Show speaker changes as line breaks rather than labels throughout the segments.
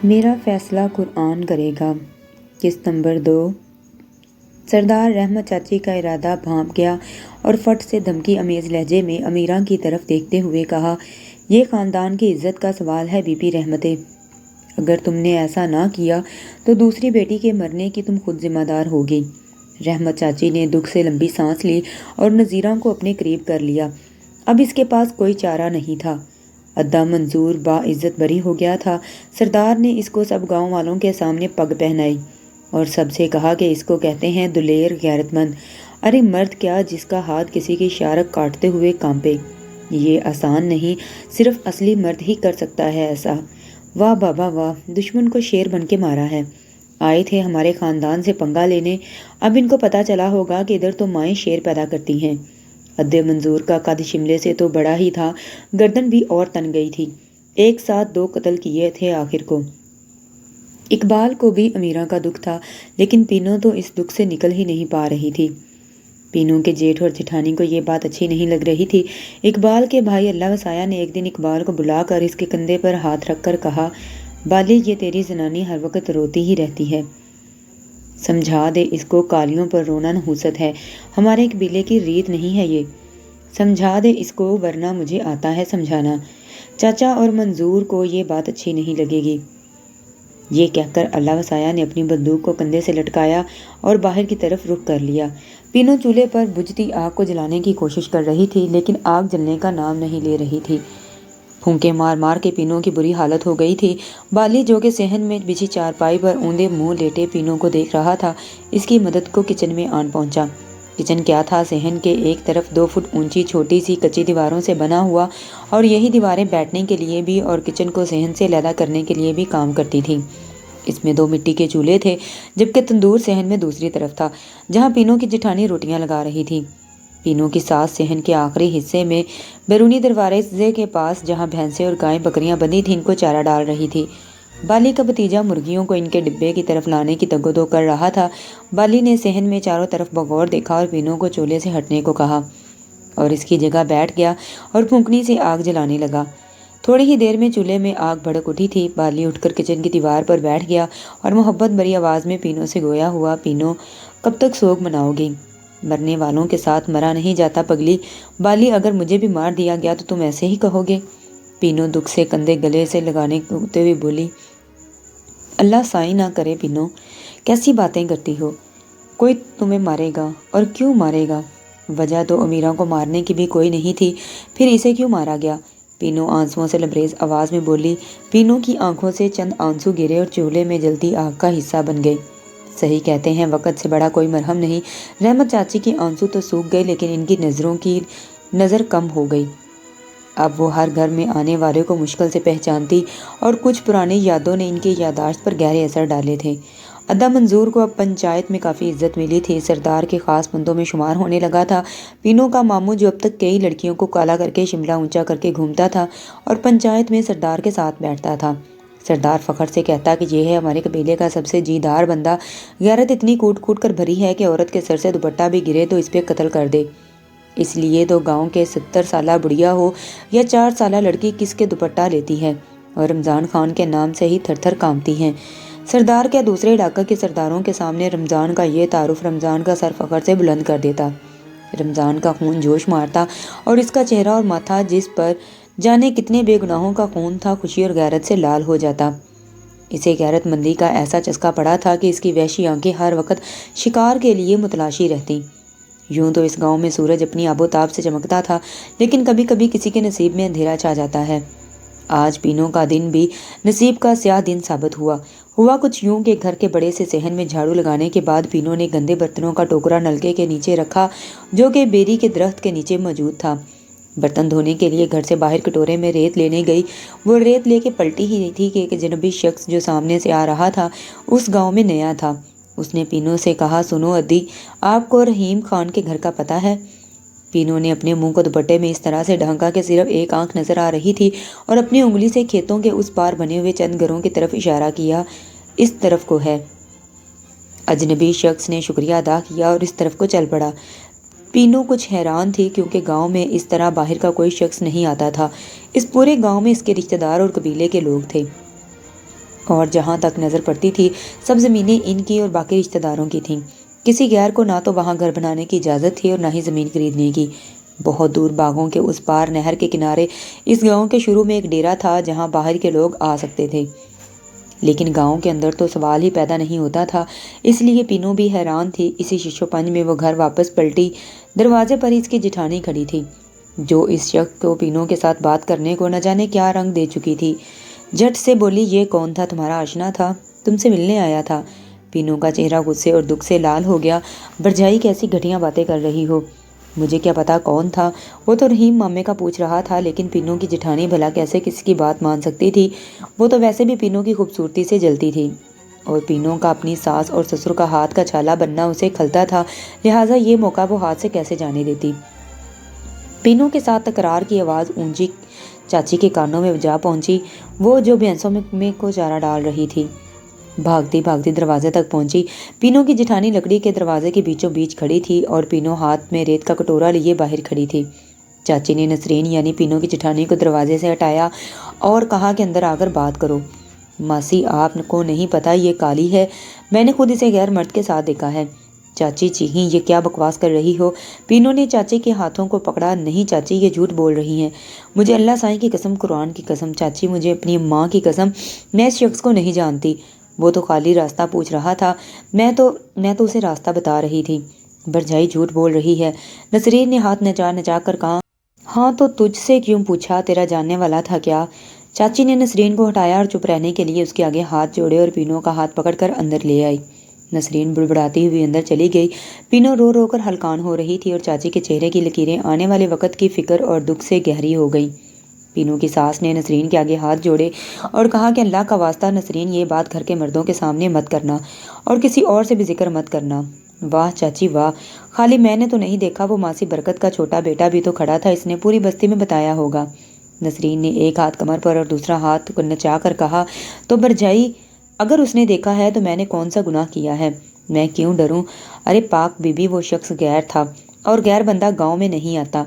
میرا فیصلہ قرآن کرے گا۔ قسط نمبر 2۔ سردار رحمت چاچی کا ارادہ بھانپ گیا اور فٹ سے دھمکی امیز لہجے میں امیراں کی طرف دیکھتے ہوئے کہا، یہ خاندان کی عزت کا سوال ہے بی بی رحمتیں۔ اگر تم نے ایسا نہ کیا تو دوسری بیٹی کے مرنے کی تم خود ذمہ دار ہوگی۔ رحمت چاچی نے دکھ سے لمبی سانس لی اور نذیرہ کو اپنے قریب کر لیا۔ اب اس کے پاس کوئی چارہ نہیں تھا۔ ادا منظور باعزت بری ہو گیا تھا۔ سردار نے اس کو سب گاؤں والوں کے سامنے پگ پہنائی اور سب سے کہا کہ اس کو کہتے ہیں دلیر غیرت مند۔ ارے مرد کیا جس کا ہاتھ کسی کی شارک کاٹتے ہوئے کانپے۔ یہ آسان نہیں، صرف اصلی مرد ہی کر سکتا ہے ایسا۔ واہ بابا واہ، دشمن کو شیر بن کے مارا ہے۔ آئے تھے ہمارے خاندان سے پنگا لینے، اب ان کو پتہ چلا ہوگا کہ ادھر تو مائیں شیر پیدا کرتی ہیں۔ ادے منظور کا قد شملے سے تو بڑا ہی تھا، گردن بھی اور تن گئی تھی۔ ایک ساتھ 2 قتل کیے تھے آخر کو۔ اقبال کو بھی امیراں کا دکھ تھا، لیکن پینو تو اس دکھ سے نکل ہی نہیں پا رہی تھی۔ پینو کے جیٹھ اور جٹھانی کو یہ بات اچھی نہیں لگ رہی تھی۔ اقبال کے بھائی اللہ وسایہ نے ایک دن اقبال کو بلا کر اس کے کندھے پر ہاتھ رکھ کر کہا، بالی یہ تیری زنانی ہر وقت روتی ہی رہتی ہے، سمجھا دے اس کو، کالیوں پر رونا نحوست ہے، ہمارے قبیلے کی ریت نہیں ہے یہ، سمجھا دے اس کو ورنہ مجھے آتا ہے سمجھانا۔ چاچا اور منظور کو یہ بات اچھی نہیں لگے گی۔ یہ کہہ کر اللہ وسایہ نے اپنی بندوق کو کندھے سے لٹکایا اور باہر کی طرف رخ کر لیا۔ پینو چولہے پر بجھتی آگ کو جلانے کی کوشش کر رہی تھی، لیکن آگ جلنے کا نام نہیں لے رہی تھی۔ پھونکے مار مار کے پینو کی بری حالت ہو گئی تھی۔ بالی جو کہ صحن میں بچھی چارپائی پر اوندے منہ لیٹے پینو کو دیکھ رہا تھا، اس کی مدد کو کچن میں آن پہنچا۔ کچن کیا تھا، صحن کے ایک طرف 2 فٹ اونچی چھوٹی سی کچی دیواروں سے بنا ہوا، اور یہی دیواریں بیٹھنے کے لیے بھی اور کچن کو صحن سے علیحدہ کرنے کے لیے بھی کام کرتی تھیں۔ اس میں 2 مٹی کے چولہے تھے، جبکہ تندور صحن میں دوسری طرف تھا، جہاں پینو کی جٹھانی روٹیاں لگا رہی تھی۔ پینو کی ساس صحن کے آخری حصے میں بیرونی دروازے کے پاس، جہاں بھینسیں اور گائیں بکریاں بندھی تھیں، ان کو چارہ ڈال رہی تھی۔ بالی کا بھتیجا مرغیوں کو ان کے ڈبے کی طرف لانے کی تگ و دو کر رہا تھا۔ بالی نے صحن میں چاروں طرف بغور دیکھا اور پینو کو چولہے سے ہٹنے کو کہا، اور اس کی جگہ بیٹھ گیا اور پھونکنی سے آگ جلانے لگا۔ تھوڑی ہی دیر میں چولہے میں آگ بھڑک اٹھی تھی۔ بالی اٹھ کر کچن کی دیوار پر بیٹھ گیا اور محبت بھری آواز میں پینو سے گویا ہوا، پینو کب تک سوگ مناؤ گی؟ مرنے والوں کے ساتھ مرا نہیں جاتا پگلی۔ بالی اگر مجھے بھی مار دیا گیا تو تم ایسے ہی کہو گے؟ پینو دکھ سے کندھے گلے سے لگانے ہوتے ہوئے بولی، اللہ سائی نہ کرے پینو، کیسی باتیں کرتی ہو؟ کوئی تمہیں مارے گا، اور کیوں مارے گا؟ وجہ تو امیراں کو مارنے کی بھی کوئی نہیں تھی، پھر اسے کیوں مارا گیا؟ پینو آنسوؤں سے لبریز آواز میں بولی۔ پینو کی آنکھوں سے چند آنسو گرے اور چولہے میں جلتی آگ کا حصہ بن گئے۔ صحیح کہتے ہیں وقت سے بڑا کوئی مرہم نہیں۔ رحمت چاچی کی آنسو تو سوکھ گئے، لیکن ان کی نظروں کی نظر کم ہو گئی۔ اب وہ ہر گھر میں آنے والے کو مشکل سے پہچانتی، اور کچھ پرانی یادوں نے ان کی یادداشت پر گہرے اثر ڈالے تھے۔ ادا منظور کو اب پنچایت میں کافی عزت ملی تھی، سردار کے خاص بندوں میں شمار ہونے لگا تھا۔ پینو کا ماموں جو اب تک کئی لڑکیوں کو کالا کر کے شملہ اونچا کر کے گھومتا تھا اور پنچایت میں سردار کے ساتھ بیٹھتا تھا، سردار فخر سے کہتا کہ یہ ہے ہمارے قبیلے کا سب سے جی دار بندہ، غیرت اتنی کوٹ کوٹ کر بھری ہے کہ عورت کے سر سے دوپٹہ بھی گرے تو اس پہ قتل کر دے۔ اس لیے تو گاؤں کے 70 سالہ بڑھیا ہو یا 4 سالہ لڑکی کس کے دوپٹہ لیتی ہے اور رمضان خان کے نام سے ہی تھر تھر کانپتی ہیں۔ سردار کیا دوسرے علاقے کے سرداروں کے سامنے رمضان کا یہ تعارف رمضان کا سر فخر سے بلند کر دیتا۔ رمضان کا خون جوش مارتا اور اس کا چہرہ اور ماتھا جس پر جانے کتنے بے گناہوں کا خون تھا، خوشی اور غیرت سے لال ہو جاتا۔ اسے غیرت مندی کا ایسا چسکا پڑا تھا کہ اس کی وحشی آنکھیں ہر وقت شکار کے لیے متلاشی رہتیں۔ یوں تو اس گاؤں میں سورج اپنی آب و تاب سے چمکتا تھا، لیکن کبھی کبھی کسی کے نصیب میں اندھیرا چھا جاتا ہے۔ آج پینو کا دن بھی نصیب کا سیاہ دن ثابت ہوا کچھ یوں کہ گھر کے بڑے سے صحن میں جھاڑو لگانے کے بعد پینو نے گندے برتنوں کا ٹوکرا نلکے کے نیچے رکھا، جو کہ بیری کے درخت کے نیچے موجود تھا۔ برتن دھونے کے لیے گھر سے باہر کٹورے میں ریت لینے گئی۔ وہ ریت لے کے پلٹی ہی نہیں تھی کہ ایک اجنبی شخص جو سامنے سے آ رہا تھا اس گاؤں میں نیا تھا۔ اس نے پینو سے کہا، سنو ادی، آپ کو رحیم خان کے گھر کا پتہ ہے؟ پینو نے اپنے منہ کو دوپٹے میں اس طرح سے ڈھانکا کہ صرف ایک آنکھ نظر آ رہی تھی اور اپنی انگلی سے کھیتوں کے اس پار بنے ہوئے چند گھروں کی طرف اشارہ کیا، اس طرف کو ہے۔ اجنبی شخص نے شکریہ ادا کیا اور اس طرف کو چل پڑا۔ پینو کچھ حیران تھی کیونکہ گاؤں میں اس طرح باہر کا کوئی شخص نہیں آتا تھا۔ اس پورے گاؤں میں اس کے رشتہ دار اور قبیلے کے لوگ تھے، اور جہاں تک نظر پڑتی تھی سب زمینیں ان کی اور باقی رشتہ داروں کی تھیں۔ کسی غیر کو نہ تو وہاں گھر بنانے کی اجازت تھی اور نہ ہی زمین خریدنے کی۔ بہت دور باغوں کے اس پار نہر کے کنارے اس گاؤں کے شروع میں ایک ڈیرا تھا جہاں باہر کے لوگ آ سکتے تھے، لیکن گاؤں کے اندر تو سوال ہی پیدا نہیں ہوتا تھا۔ اس لیے پینو بھی حیران تھی۔ اسی ششو پنج میں وہ گھر واپس پلٹی، دروازے پر اس کی جٹھانی کھڑی تھی، جو اس شخص کو پینو کے ساتھ بات کرنے کو نہ جانے کیا رنگ دے چکی تھی۔ جھٹ سے بولی، یہ کون تھا؟ تمہارا آشنا تھا، تم سے ملنے آیا تھا۔ پینو کا چہرہ غصے اور دکھ سے لال ہو گیا۔ برجائی کیسی گھٹیا باتیں کر رہی ہو؟ مجھے کیا پتا کون تھا؟ وہ تو رحیم مامے کا پوچھ رہا تھا، لیکن پینو کی جٹھانی بھلا کیسے کسی کی بات مان سکتی تھی؟ وہ تو ویسے بھی پینو کی خوبصورتی سے جلتی تھی، اور پینو کا اپنی ساس اور سسر کا ہاتھ کا چھالا بننا اسے کھلتا تھا، لہٰذا یہ موقع وہ ہاتھ سے کیسے جانے دیتی؟ پینو کے ساتھ تکرار کی آواز اونچی چاچی کے کانوں میں جا پہنچی، وہ جو بھینسوں میں کو چارہ ڈال رہی تھی۔ بھاگتی بھاگتی دروازے تک پہنچی۔ پینو کی جٹھانی لکڑی کے دروازے کے بیچوں بیچ کھڑی تھی اور پینو ہاتھ میں ریت کا کٹورا لیے باہر کھڑی تھی۔ چاچی نے نسرین یعنی پینو کی جٹھانی کو دروازے سے ہٹایا اور کہا کہ اندر آ کر بات کرو۔ ماسی، آپ کو نہیں پتا یہ کالی ہے، میں نے خود اسے غیر مرد کے ساتھ دیکھا ہے۔ چاچی چیخیں، یہ کیا بکواس کر رہی ہو؟ پینو نے چاچی کے ہاتھوں کو پکڑا۔ نہیں چاچی، یہ جھوٹ بول رہی ہیں، مجھے اللہ سائیں کی قسم، قرآن کی قسم، چاچی مجھے اپنی ماں کی قسم، میں اس شخص کو نہیں جانتی۔ وہ تو خالی راستہ پوچھ رہا تھا، میں تو اسے راستہ بتا رہی تھی۔ برجائی جھوٹ بول رہی ہے، نسرین نے ہاتھ نچا نچا کر کہا۔ ہاں تو تجھ سے کیوں پوچھا؟ تیرا جاننے والا تھا کیا؟ چاچی نے نسرین کو ہٹایا اور چپ رہنے کے لیے اس کے آگے ہاتھ جوڑے اور پینو کا ہاتھ پکڑ کر اندر لے آئی۔ نسرین بڑبڑاتی ہوئی اندر چلی گئی۔ پینو رو رو کر ہلکان ہو رہی تھی اور چاچی کے چہرے کی لکیریں آنے والے وقت کی فکر اور دکھ سے گہری ہو گئیں۔ پینو کی ساس نے نسرین کے آگے ہاتھ جوڑے اور کہا کہ اللہ کا واسطہ نسرین، یہ بات گھر کے مردوں کے سامنے مت کرنا اور کسی اور سے بھی ذکر مت کرنا۔ واہ چاچی واہ، خالی میں نے تو نہیں دیکھا، وہ ماسی برکت کا چھوٹا بیٹا بھی تو کھڑا تھا، اس نے پوری بستی میں بتایا ہوگا۔ نسرین نے ایک ہاتھ کمر پر اور دوسرا ہاتھ کو نچا کر کہا، تو برجائی اگر اس نے دیکھا ہے تو میں نے کون سا گناہ کیا ہے؟ میں کیوں ڈروں؟ ارے پاک بی بی، وہ شخص غیر تھا اور غیر بندہ گاؤں میں نہیں آتا،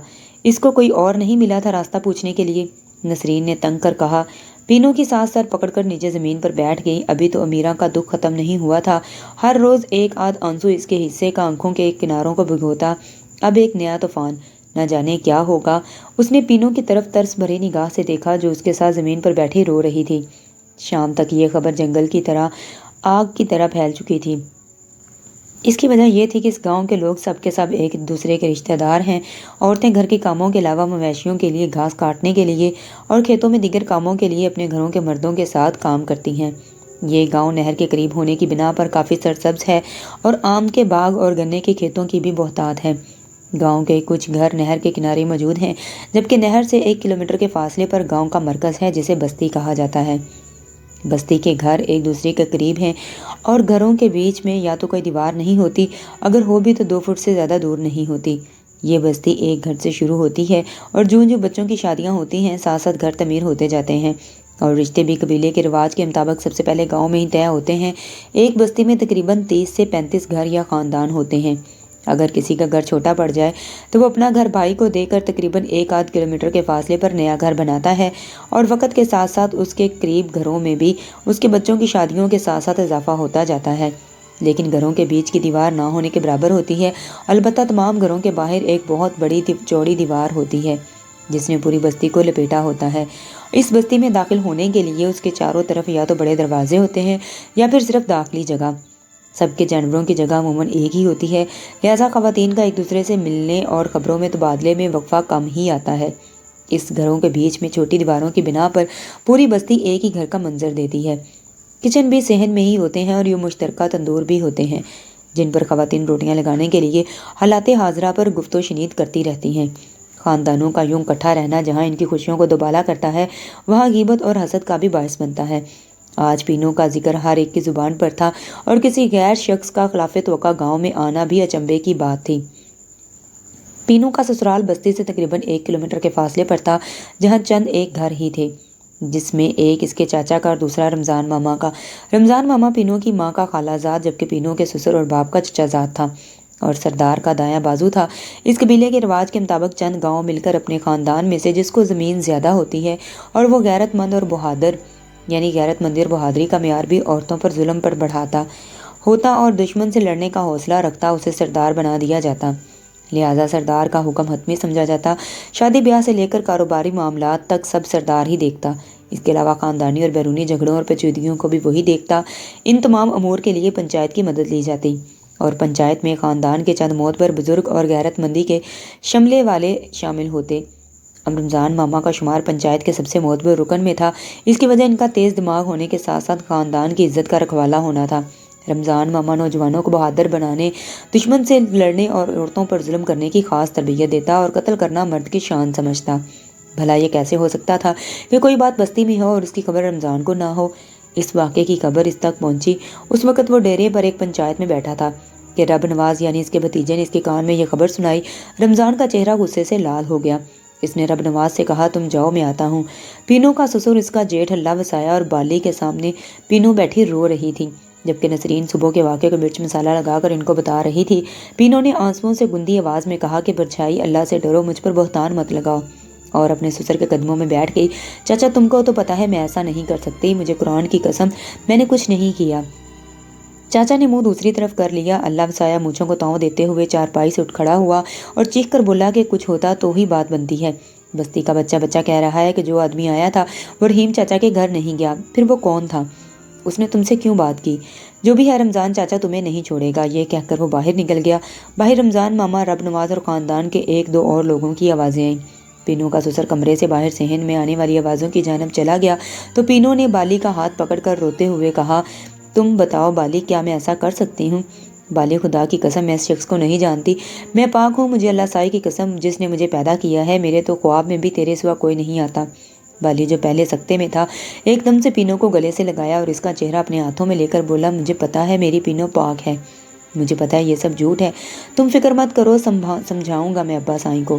اس کو کوئی اور نہیں ملا تھا راستہ پوچھنے کے لیے؟ نسرین نے تنگ کر کہا۔ پینو کی سانس سر پکڑ کر نیچے زمین پر بیٹھ گئی۔ ابھی تو امیرہ کا دکھ ختم نہیں ہوا تھا، ہر روز ایک آدھ آنسو اس کے حصے کا آنکھوں کے کناروں کو بھگوتا، اب ایک نیا طوفان، نہ جانے کیا ہوگا۔ اس نے پینو کی طرف ترس بھری نگاہ سے دیکھا جو اس کے ساتھ زمین پر بیٹھی رو رہی تھی۔ شام تک یہ خبر جنگل کی طرح آگ کی طرح پھیل چکی تھی۔ اس کی وجہ یہ تھی کہ اس گاؤں کے لوگ سب کے سب ایک دوسرے کے رشتہ دار ہیں۔ عورتیں گھر کے کاموں کے علاوہ مویشیوں کے لیے گھاس کاٹنے کے لیے اور کھیتوں میں دیگر کاموں کے لیے اپنے گھروں کے مردوں کے ساتھ کام کرتی ہیں۔ یہ گاؤں نہر کے قریب ہونے کی بنا پر کافی سرسبز ہے اور آم کے باغ اور گنے کے کھیتوں کی بھی بہتات ہے۔ گاؤں کے کچھ گھر نہر کے کنارے موجود ہیں، جبکہ نہر سے 1 کلومیٹر کے فاصلے پر گاؤں کا مرکز ہے جسے بستی کہا جاتا ہے۔ بستی کے گھر ایک دوسرے کے قریب ہیں اور گھروں کے بیچ میں یا تو کوئی دیوار نہیں ہوتی، اگر ہو بھی تو 2 فٹ سے زیادہ دور نہیں ہوتی۔ یہ بستی ایک گھر سے شروع ہوتی ہے اور جوں جوں بچوں کی شادیاں ہوتی ہیں ساتھ ساتھ گھر تعمیر ہوتے جاتے ہیں اور رشتے بھی قبیلے کے رواج کے مطابق سب سے پہلے گاؤں میں ہی طے ہوتے ہیں۔ ایک بستی میں تقریباً 30 سے 35 گھر یا خاندان ہوتے ہیں۔ اگر کسی کا گھر چھوٹا پڑ جائے تو وہ اپنا گھر بھائی کو دے کر تقریباً 1 آدھ کلومیٹر کے فاصلے پر نیا گھر بناتا ہے اور وقت کے ساتھ ساتھ اس کے قریب گھروں میں بھی اس کے بچوں کی شادیوں کے ساتھ ساتھ اضافہ ہوتا جاتا ہے، لیکن گھروں کے بیچ کی دیوار نہ ہونے کے برابر ہوتی ہے۔ البتہ تمام گھروں کے باہر ایک بہت بڑی چوڑی دیوار ہوتی ہے جس نے پوری بستی کو لپیٹا ہوتا ہے۔ اس بستی میں داخل ہونے کے لیے اس کے چاروں طرف یا تو بڑے دروازے ہوتے ہیں یا پھر صرف داخلی جگہ۔ سب کے جانوروں کی جگہ عموماً ایک ہی ہوتی ہے، لہٰذا خواتین کا ایک دوسرے سے ملنے اور خبروں میں تبادلے میں وقفہ کم ہی آتا ہے۔ اس گھروں کے بیچ میں چھوٹی دیواروں کی بنا پر پوری بستی ایک ہی گھر کا منظر دیتی ہے۔ کچن بھی صحن میں ہی ہوتے ہیں اور یہ مشترکہ تندور بھی ہوتے ہیں جن پر خواتین روٹیاں لگانے کے لیے حالات حاضرہ پر گفت و شنید کرتی رہتی ہیں۔ خاندانوں کا یوں اکٹھا رہنا جہاں ان کی خوشیوں کو دوبالا کرتا ہے، وہاں غیبت اور حسد کا بھی باعث بنتا ہے۔ آج پینو کا ذکر ہر ایک کی زبان پر تھا اور کسی غیر شخص کا خلاف توقع گاؤں میں آنا بھی اچنبے کی بات تھی۔ پینو کا سسرال بستی سے تقریباً 1 کلومیٹر کے فاصلے پر تھا، جہاں چند ایک گھر ہی تھے، جس میں ایک اس کے چاچا کا اور دوسرا رمضان ماما کا۔ رمضان ماما پینو کی ماں کا خالہ زاد جبکہ پینو کے سسر اور باپ کا چچا زاد تھا اور سردار کا دایاں بازو تھا۔ اس قبیلے کے رواج کے مطابق چند گاؤں مل کر اپنے خاندان میں سے جس کو زمین زیادہ ہوتی ہے اور وہ غیرت مند اور بہادر یعنی غیرت مندی اور بہادری کا معیار بھی عورتوں پر ظلم پر بڑھاتا ہوتا اور دشمن سے لڑنے کا حوصلہ رکھتا اسے سردار بنا دیا جاتا، لہٰذا سردار کا حکم حتمی سمجھا جاتا۔ شادی بیاہ سے لے کر کاروباری معاملات تک سب سردار ہی دیکھتا، اس کے علاوہ خاندانی اور بیرونی جھگڑوں اور پیچیدگیوں کو بھی وہی دیکھتا۔ ان تمام امور کے لیے پنچایت کی مدد لی جاتی اور پنچایت میں خاندان کے چند معتبر بزرگ اور غیرت مندی کے شملے والے شامل ہوتے۔ اب رمضان ماما کا شمار پنچایت کے سب سے معتبر رکن میں تھا۔ اس کی وجہ ان کا تیز دماغ ہونے کے ساتھ ساتھ خاندان کی عزت کا رکھوالا ہونا تھا۔ رمضان ماما نوجوانوں کو بہادر بنانے، دشمن سے لڑنے اور عورتوں پر ظلم کرنے کی خاص تربیت دیتا اور قتل کرنا مرد کی شان سمجھتا۔ بھلا یہ کیسے ہو سکتا تھا کہ کوئی بات بستی میں ہو اور اس کی خبر رمضان کو نہ ہو؟ اس واقعے کی خبر اس تک پہنچی اس وقت وہ ڈیرے پر ایک پنچایت میں بیٹھا تھا کہ رب نواز یعنی اس کے بھتیجے نے اس کے کان میں یہ خبر سنائی۔ رمضان کا چہرہ غصے سے لال ہو گیا۔ اس نے رب نواز سے کہا، تم جاؤ، میں آتا ہوں۔ پینو کا سسر، اس کا جیٹھ اللہ وسایا اور بالی کے سامنے پینو بیٹھی رو رہی تھی، جبکہ نسرین صبح کے واقعے کو مرچ مسالہ لگا کر ان کو بتا رہی تھی۔ پینو نے آنسوؤں سے گندی آواز میں کہا کہ پرچھائی، اللہ سے ڈرو، مجھ پر بہتان مت لگاؤ، اور اپنے سسر کے قدموں میں بیٹھ گئی۔ چاچا، تم کو تو پتا ہے میں ایسا نہیں کر سکتی، مجھے قرآن کی قسم میں نے کچھ نہیں کیا۔ چاچا نے منہ دوسری طرف کر لیا۔ اللہ وسایا مونچھوں کو تاؤں دیتے ہوئے چارپائی سے اٹھ کھڑا ہوا اور چیخ کر بولا کہ کچھ ہوتا تو ہی بات بنتی ہے۔ بستی کا بچہ بچہ کہہ رہا ہے کہ جو آدمی آیا تھا وہ رحیم چاچا کے گھر نہیں گیا، پھر وہ کون تھا؟ اس نے تم سے کیوں بات کی؟ جو بھی ہے رمضان چاچا تمہیں نہیں چھوڑے گا، یہ کہہ کر وہ باہر نکل گیا۔ باہر رمضان ماما، رب نواز اور خاندان کے ایک دو اور لوگوں کی آوازیں آئیں۔ پینو کا سسر کمرے سے باہر صحن میں آنے والی آوازوں کی جانب چلا گیا تو پینو نے بالی کا ہاتھ پکڑ کر روتے ہوئے کہا، تم بتاؤ بالی، کیا میں ایسا کر سکتی ہوں؟ بالی، خدا کی قسم میں اس شخص کو نہیں جانتی، میں پاک ہوں، مجھے اللہ سائی کی قسم جس نے مجھے پیدا کیا ہے، میرے تو خواب میں بھی تیرے سوا کوئی نہیں آتا۔ بالی، جو پہلے سکتے میں تھا، ایک دم سے پینو کو گلے سے لگایا اور اس کا چہرہ اپنے ہاتھوں میں لے کر بولا، مجھے پتا ہے میری پینو پاک ہے، مجھے پتا ہے یہ سب جھوٹ ہے، تم فکر مت کرو، سمجھاؤں گا میں ابا سائی کو،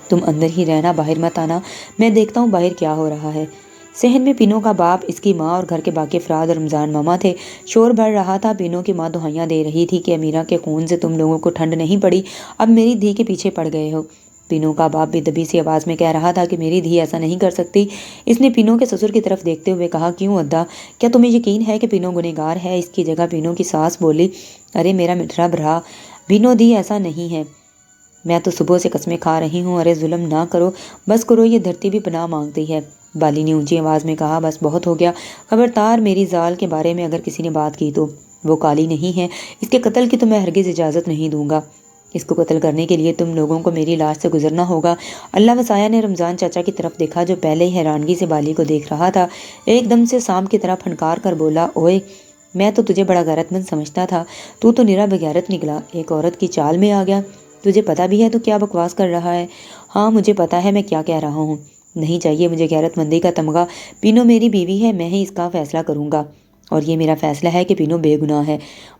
تم اندر ہی رہنا، باہر مت آنا، میں دیکھتا ہوں باہر کیا ہو رہا ہے۔ صحن میں پینو کا باپ، اس کی ماں اور گھر کے باقی افراد اور رمضان ماما تھے۔ شور بڑھ رہا تھا۔ پینو کی ماں دہائیاں دے رہی تھی کہ امیرہ کے خون سے تم لوگوں کو ٹھنڈ نہیں پڑی، اب میری دھی کے پیچھے پڑ گئے ہو۔ پینو کا باپ بھی دبی سی آواز میں کہہ رہا تھا کہ میری دھی ایسا نہیں کر سکتی۔ اس نے پینو کے سسر کی طرف دیکھتے ہوئے کہا، کیوں ادا، کیا تمہیں یقین ہے کہ پینو گنہگار ہے؟ اس کی جگہ پینو کی ساس بولی، ارے میرا میٹھا بھرا پینو دی، ایسا نہیں ہے، میں تو صبح سے قسمیں کھا رہی ہوں، ارے ظلم نہ کرو، بس کرو، یہ دھرتی بھی پناہ مانگتی ہے۔ بالی نے اونچی آواز میں کہا، بس بہت ہو گیا، خبردار، میری زال کے بارے میں اگر کسی نے بات کی تو وہ کالی نہیں ہے، اس کے قتل کی تو میں ہرگز اجازت نہیں دوں گا، اس کو قتل کرنے کے لیے تم لوگوں کو میری لاش سے گزرنا ہوگا۔ اللہ وسایا نے رمضان چاچا کی طرف دیکھا جو پہلے ہی حیرانگی سے بالی کو دیکھ رہا تھا، ایک دم سے سانپ کی طرح پھنکار کر بولا، اوئے، میں تو تجھے بڑا غیرت مند سمجھتا تھا، تو نرا بغیرت نکلا، ایک عورت کی چال میں آ گیا، تجھے پتا بھی ہے تو کیا بکواس کر رہا ہے؟ ہاں مجھے پتا ہے میں کیا کہہ رہا ہوں، نہیں چاہیے مجھے غیرت مندی کا تمغہ، پینو میری بیوی ہے، میں ہی اس کا فیصلہ کروں گا، اور یہ میرا فیصلہ ہے کہ پینو بے گناہ ہے۔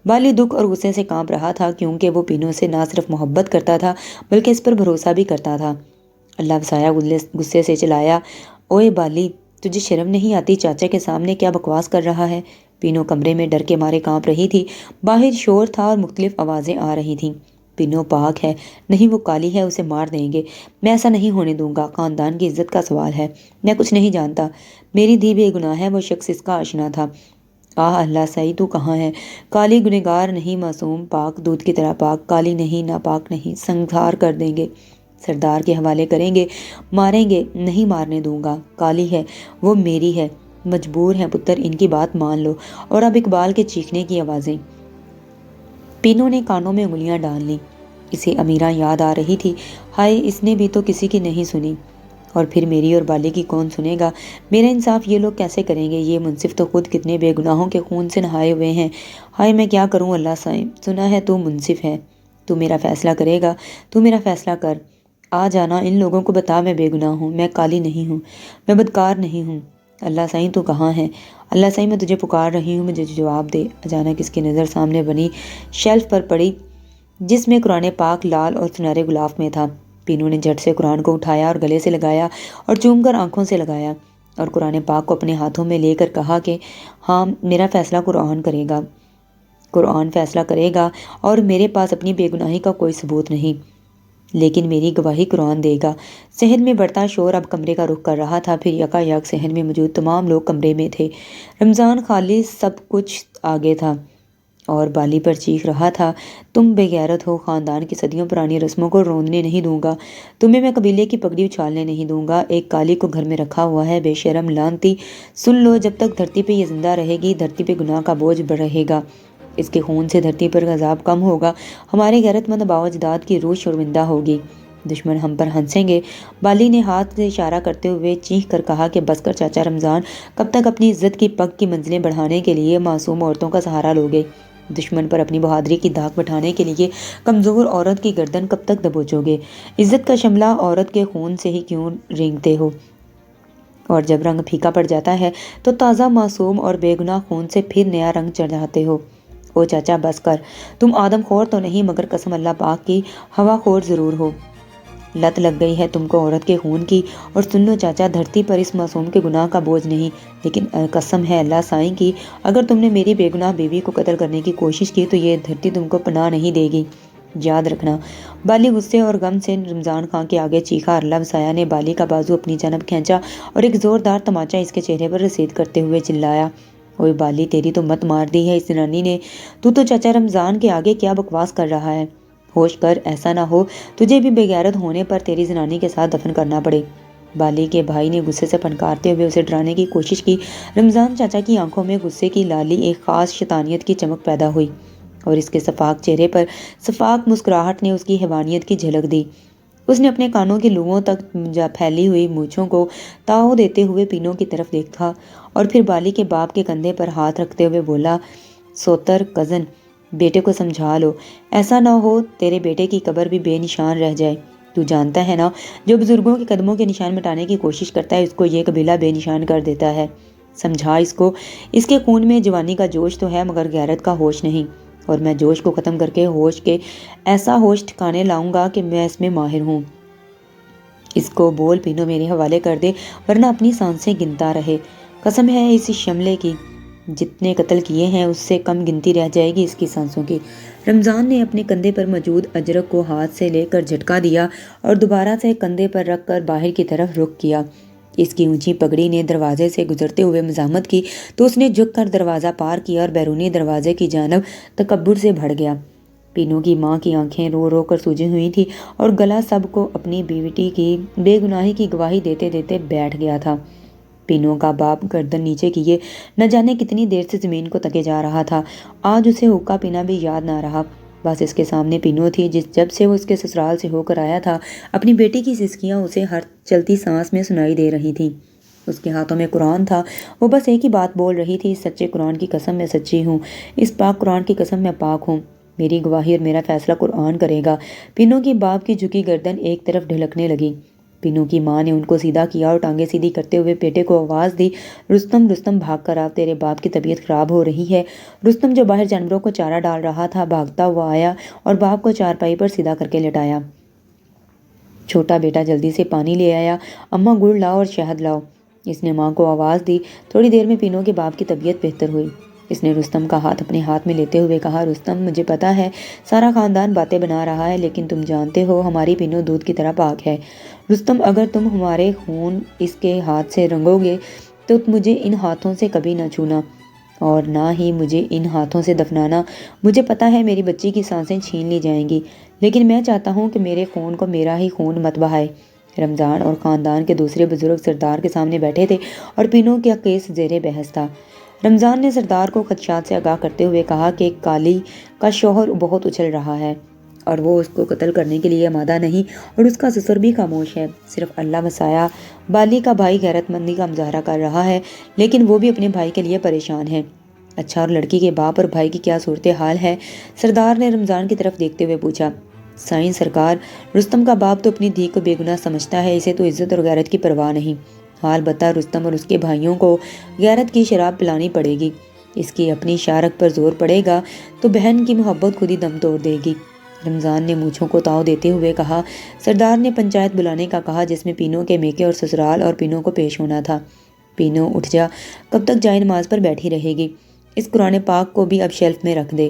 بالی دکھ اور غصے سے کانپ رہا تھا کیونکہ وہ پینو سے نہ صرف محبت کرتا تھا بلکہ اس پر بھروسہ بھی کرتا تھا۔ اللہ وسایا غصے سے چلایا، اوئے بالی، تجھے شرم نہیں آتی؟ چاچا کے سامنے کیا بکواس کر رہا ہے؟ پینو کمرے میں ڈر کے مارے کانپ رہی تھی، باہر شور تھا اور مختلف آوازیں آ رہی تھیں۔ پینو پاک ہے، نہیں وہ کالی ہے، اسے مار دیں گے، میں ایسا نہیں ہونے دوں گا، خاندان کی عزت کا سوال ہے، میں کچھ نہیں جانتا، میری دھی بے گناہ ہے، وہ شخص اس کا آشنا تھا۔ آہ اللہ سائی، تو کہاں ہے؟ کالی گنہگار نہیں، معصوم، پاک، دودھ کی طرح پاک، کالی نہیں، ناپاک نہیں، سنسار کر دیں گے، سردار کے حوالے کریں گے، ماریں گے، نہیں مارنے دوں گا، کالی ہے، وہ میری ہے، مجبور ہے پتر، ان کی بات مان لو۔ اور اب اقبال کے چیخنے کی آوازیں۔ پینو نے کانوں میں انگلیاں ڈال لیں، اسے امیرہ یاد آ رہی تھی، ہائے اس نے بھی تو کسی کی نہیں سنی، اور پھر میری اور بالی کی کون سنے گا؟ میرا انصاف یہ لوگ کیسے کریں گے؟ یہ منصف تو خود کتنے بے گناہوں کے خون سے نہائے ہوئے ہیں، ہائے میں کیا کروں؟ اللہ سائیں، سنا ہے تو منصف ہے، تو میرا فیصلہ کرے گا، تو میرا فیصلہ کر، آ جانا، ان لوگوں کو بتا میں بے گناہ ہوں، میں کالی نہیں ہوں، میں بدکار نہیں ہوں، اللہ سائیں تو کہاں ہے؟ اللہ سائیں میں تجھے پکار رہی ہوں، مجھے جواب دے۔ اچانک اس کی نظر سامنے بنی شیلف پر پڑی جس میں قرآن پاک لال اور سنہرے غلاف میں تھا۔ پینو نے جھٹ سے قرآن کو اٹھایا اور گلے سے لگایا اور چوم کر آنکھوں سے لگایا اور قرآن پاک کو اپنے ہاتھوں میں لے کر کہا کہ ہاں میرا فیصلہ قرآن کرے گا، قرآن فیصلہ کرے گا، اور میرے پاس اپنی بے گناہی کا کوئی ثبوت نہیں۔ لیکن میری گواہی قرآن دے گا۔ صحن میں بڑھتا شور اب کمرے کا رخ کر رہا تھا، پھر یکایک صحن میں موجود تمام لوگ کمرے میں تھے۔ رمضان خالص سب کچھ آگے تھا اور بالی پر چیخ رہا تھا، تم بے غیرت ہو، خاندان کی صدیوں پرانی رسموں کو روندنے نہیں دوں گا، تمہیں میں قبیلے کی پگڑی اچھالنے نہیں دوں گا، ایک کالی کو گھر میں رکھا ہوا ہے، بے شرم لعنتی، سن لو، جب تک دھرتی پہ یہ زندہ رہے گی، دھرتی پہ گناہ کا بوجھ بڑھ رہے گا، اس کے خون سے دھرتی پر عذاب کم ہوگا، ہمارے غیرت مند آباء و اجداد کی روح شرمندہ ہوگی، دشمن ہم پر ہنسیں گے۔ بالی نے ہاتھ سے اشارہ کرتے ہوئے چیخ کر کہا کہ بس کر چاچا رمضان، کب تک اپنی عزت کی پگ کی منزلیں بڑھانے کے لیے معصوم عورتوں کا سہارا لوگے؟ دشمن پر اپنی بہادری کی دھاک بٹھانے کے لیے کمزور عورت کی گردن کب تک دبوچو گے؟ عزت کا شملہ عورت کے خون سے ہی کیوں رینگتے ہو؟ اور جب رنگ پھیکا پڑ جاتا ہے تو تازہ معصوم اور بے گناہ خون سے پھر نیا رنگ چڑھاتے ہو۔ او چاچا بس کر، تم آدم خور تو نہیں مگر قسم اللہ پاک کی ہوا خور ضرور ہو۔ لت لگ گئی ہے تم کو عورت کے خون کی، اور سن لو چاچا، دھرتی پر اس معصوم کے گناہ کا بوجھ نہیں، لیکن قسم ہے اللہ سائیں کی، اگر تم نے میری بے گناہ بیوی کو قتل کرنے کی کوشش کی تو یہ دھرتی تم کو پناہ نہیں دے گی، یاد رکھنا۔ بالی غصے اور غم سے رمضان خان کے آگے چیخا۔ اللہ سایہ نے بالی کا بازو اپنی جانب کھینچا اور ایک زوردار تماچا اس کے چہرے پر رسید کرتے ہوئے چلایا، اوئے بالی، تیری تو مت مار دی ہے اس زنانی نے، تو چاچا رمضان کے آگے کیا بکواس کر رہا ہے؟ ہوش کر، ایسا نہ ہو تجھے بھی بے غیرت ہونے پر تیری زنانی کے ساتھ دفن کرنا پڑے۔ بالی کے بھائی نے غصے سے پھنکارتے ہوئے اسے ڈرانے کی کوشش کی۔ رمضان چاچا کی آنکھوں میں غصے کی لالی ایک خاص شیطانیت کی چمک پیدا ہوئی اور اس کے شفاف چہرے پر شفاف مسکراہٹ نے اس کی حیوانیت کی جھلک دی۔ اس نے اپنے کانوں کی لوؤں تک پھیلی ہوئی مونچھوں کو تاؤ دیتے ہوئے پینوں کی طرف دیکھا اور پھر بالی کے باپ کے کندھے پر ہاتھ رکھتے ہوئے بولا، سوتر کزن، بیٹے کو سمجھا لو، ایسا نہ ہو تیرے بیٹے کی قبر بھی بے نشان رہ جائے، تو جانتا ہے نا، جو بزرگوں کے قدموں کے نشان مٹانے کی کوشش کرتا ہے اس کو یہ قبیلہ بے نشان کر دیتا ہے، سمجھا اس کو، اس کے خون میں جوانی کا جوش تو ہے مگر غیرت کا ہوش نہیں، اور میں جوش کو ختم کر کے ہوش کے ایسا ہوش ٹھکانے لاؤں گا کہ میں اس میں ماہر ہوں۔ اس کو بول پینو میرے حوالے کر دے ورنہ اپنی سانسیں گنتا رہے، قسم ہے اس شملے کی، جتنے قتل کیے ہیں اس سے کم گنتی رہ جائے گی اس کی سانسوں کی۔ رمضان نے اپنے کندھے پر موجود اجرک کو ہاتھ سے لے کر جھٹکا دیا اور دوبارہ سے کندھے پر رکھ کر باہر کی طرف رخ کیا۔ اس کی اونچی پگڑی نے دروازے سے گزرتے ہوئے مزاحمت کی تو اس نے جھک کر دروازہ پار کیا اور بیرونی دروازے کی جانب تکبر سے بڑھ گیا۔ پینو کی ماں کی آنکھیں رو رو کر سوجی ہوئی تھی اور گلا سب کو اپنی بیٹی کی بے گناہی کی گواہی دیتے دیتے بیٹھ گیا تھا۔ پینو کا باپ گردن نیچے کیے نہ جانے کتنی دیر سے زمین کو تکے جا رہا تھا۔ آج اسے حقہ پینا بھی یاد نہ رہا، بس اس کے سامنے پینو تھی جب سے وہ اس کے سسرال سے ہو کر آیا تھا۔ اپنی بیٹی کی سسکیاں اسے ہر چلتی سانس میں سنائی دے رہی تھیں۔ اس کے ہاتھوں میں قرآن تھا، وہ بس ایک ہی بات بول رہی تھی، اس سچے قرآن کی قسم میں سچی ہوں، اس پاک قرآن کی قسم میں پاک ہوں، میری گواہی اور میرا فیصلہ قرآن کرے گا۔ پینو کی باپ کی جھکی گردن ایک طرف ڈھلکنے لگی۔ پینو کی ماں نے ان کو سیدھا کیا اور ٹانگیں سیدھی کرتے ہوئے بیٹے کو آواز دی، رستم رستم بھاگ کر آ، تیرے باپ کی طبیعت خراب ہو رہی ہے۔ رستم جو باہر جانوروں کو چارہ ڈال رہا تھا بھاگتا ہوا آیا اور باپ کو چارپائی پر سیدھا کر کے لٹایا۔ چھوٹا بیٹا جلدی سے پانی لے آیا، اماں گڑ لاؤ اور شہد لاؤ، اس نے ماں کو آواز دی۔ تھوڑی دیر میں پینو کے باپ کی طبیعت بہتر ہوئی۔ اس نے رستم کا ہاتھ اپنے ہاتھ میں لیتے ہوئے کہا، رستم مجھے پتا ہے سارا خاندان باتیں بنا رہا ہے لیکن تم جانتے ہو ہماری پینو دودھ کی طرح پاک ہے۔ رستم اگر تم ہمارے خون اس کے ہاتھ سے رنگو گے تو مجھے ان ہاتھوں سے کبھی نہ چھونا اور نہ ہی مجھے ان ہاتھوں سے دفنانا۔ مجھے پتا ہے میری بچی کی سانسیں چھین لی جائیں گی لیکن میں چاہتا ہوں کہ میرے خون کو میرا ہی خون مت بہائے۔ رمضان اور خاندان کے دوسرے بزرگ سردار کے سامنے بیٹھے تھے اور پینو کا کیس زیر بحث تھا۔ رمضان نے سردار کو خدشات سے آگاہ کرتے ہوئے کہا کہ کالی کا شوہر بہت اچھل رہا ہے اور وہ اس کو قتل کرنے کے لیے آمادہ نہیں اور اس کا سسر بھی خاموش ہے، صرف اللہ وسایہ بالی کا بھائی غیرت مندی کا مظاہرہ کر رہا ہے لیکن وہ بھی اپنے بھائی کے لیے پریشان ہے۔ اچھا، اور لڑکی کے باپ اور بھائی کی کیا صورتحال ہے؟ سردار نے رمضان کی طرف دیکھتے ہوئے پوچھا۔ سائیں سرکار، رستم کا باپ تو اپنی دھی کو بے گناہ سمجھتا ہے، اسے تو عزت اور غیرت کی پرواہ نہیں، البتہ رستم اور اس کے بھائیوں کو غیرت کی شراب پلانی پڑے گی، اس کی اپنی شارک پر زور پڑے گا تو بہن کی محبت خود ہی دم توڑ دے گی۔ رمضان نے مونچھوں کو تاؤ دیتے ہوئے کہا۔ سردار نے پنچایت بلانے کا کہا جس میں پینو کے میکے اور سسرال اور پینو کو پیش ہونا تھا۔ پینو اٹھ جا، کب تک جائے نماز پر بیٹھی رہے گی؟ اس قرآن پاک کو بھی اب شیلف میں رکھ دے،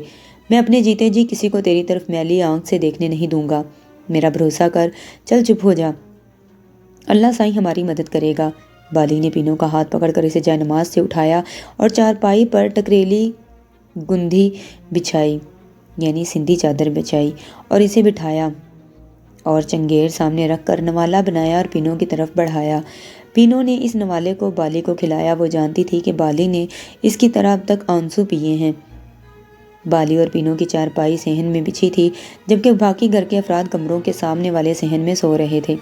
میں اپنے جیتے جی کسی کو تیری طرف میلی آنکھ سے دیکھنے نہیں دوں گا۔ میرا بھروسہ کر، چل چپ ہو جا، اللہ سائیں ہماری مدد کرے گا۔ بالی نے پینو کا ہاتھ پکڑ کر اسے جائے نماز سے اٹھایا اور چارپائی پر ٹکریلی گندھی بچھائی، یعنی سندھی چادر بچھائی، اور اسے بٹھایا اور چنگیڑ سامنے رکھ کر نوالا بنایا اور پینو کی طرف بڑھایا۔ پینو نے اس نوالے کو بالی کو کھلایا۔ وہ جانتی تھی کہ بالی نے اس کی طرح اب تک آنسو پیے ہیں۔ بالی اور پینو کی چارپائی صحن میں بچھی تھی، جبکہ باقی گھر کے افراد کمروں کے سامنے والے صحن میں سو رہے تھے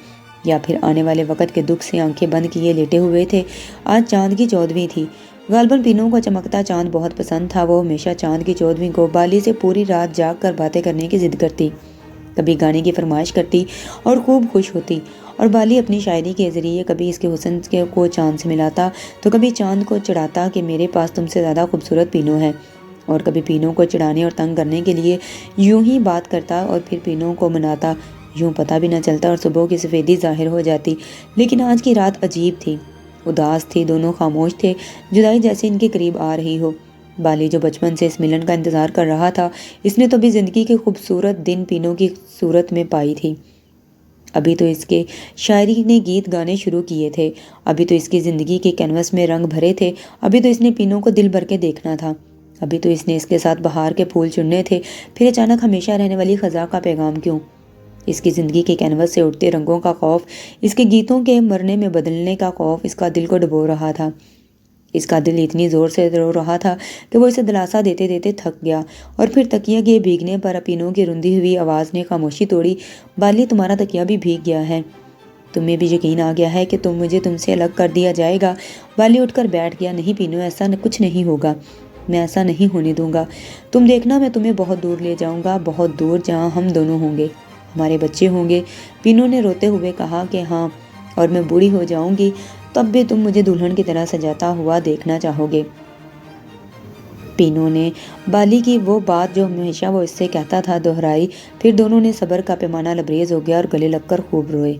یا پھر آنے والے وقت کے دکھ سے آنکھیں بند کیے لیٹے ہوئے تھے۔ آج چاند کی 14ویں تھی۔ غالباً پینو کو چمکتا چاند بہت پسند تھا۔ وہ ہمیشہ چاند کی 14ویں کو بالی سے پوری رات جاگ کر باتیں کرنے کی ضد کرتی، کبھی گانے کی فرمائش کرتی اور خوب خوش ہوتی، اور بالی اپنی شاعری کے ذریعے کبھی اس کے حسن کو چاند سے ملاتا تو کبھی چاند کو چڑھاتا کہ میرے پاس تم سے زیادہ خوبصورت پینو ہے، اور کبھی پینو کو چڑھانے اور تنگ کرنے کے لیے یوں ہی بات کرتا اور پھر پینو کو مناتا، یوں پتہ بھی نہ چلتا اور صبح کی سفیدی ظاہر ہو جاتی۔ لیکن آج کی رات عجیب تھی، اداس تھی، دونوں خاموش تھے، جدائی جیسے ان کے قریب آ رہی ہو۔ بالی جو بچپن سے اس ملن کا انتظار کر رہا تھا، اس نے تو بھی زندگی کے خوبصورت دن پینو کی صورت میں پائی تھی۔ ابھی تو اس کے شاعری نے گیت گانے شروع کیے تھے، ابھی تو اس کی زندگی کے کینوس میں رنگ بھرے تھے، ابھی تو اس نے پینو کو دل بھر کے دیکھنا تھا، ابھی تو اس نے اس کے ساتھ بہار کے پھول چننے تھے۔ پھر اچانک ہمیشہ رہنے والی خزاں کا پیغام کیوں؟ اس کی زندگی کے کینوس سے اٹھتے رنگوں کا خوف، اس کے گیتوں کے مرنے میں بدلنے کا خوف اس کا دل کو ڈبو رہا تھا۔ اس کا دل اتنی زور سے رو رہا تھا کہ وہ اسے دلاسا دیتے دیتے تھک گیا، اور پھر تکیے کے بھیگنے پر پینو کی رندی ہوئی آواز نے خاموشی توڑی۔ بالی، تمہارا تکیہ بھی بھیگ گیا ہے، تمہیں بھی یقین آ گیا ہے کہ تم سے الگ کر دیا جائے گا۔ بالی اٹھ کر بیٹھ گیا۔ نہیں پینو، ایسا کچھ نہیں ہوگا، میں ایسا نہیں ہونے دوں گا۔ تم دیکھنا، میں تمہیں بہت دور لے جاؤں گا، بہت دور، جہاں ہم دونوں ہوں گے، ہمارے بچے ہوں گے۔ پینو نے روتے ہوئے کہا کہ ہاں، اور میں بوڑھی ہو جاؤں گی، تب بھی تم مجھے دلہن کی طرح سجاتا ہوا دیکھنا چاہو گے۔ پینو نے بالی کی وہ بات جو ہمیشہ وہ اس سے کہتا تھا دہرائی، پھر دونوں نے صبر کا پیمانہ لبریز ہو گیا اور گلے لگ کر خوب روئے۔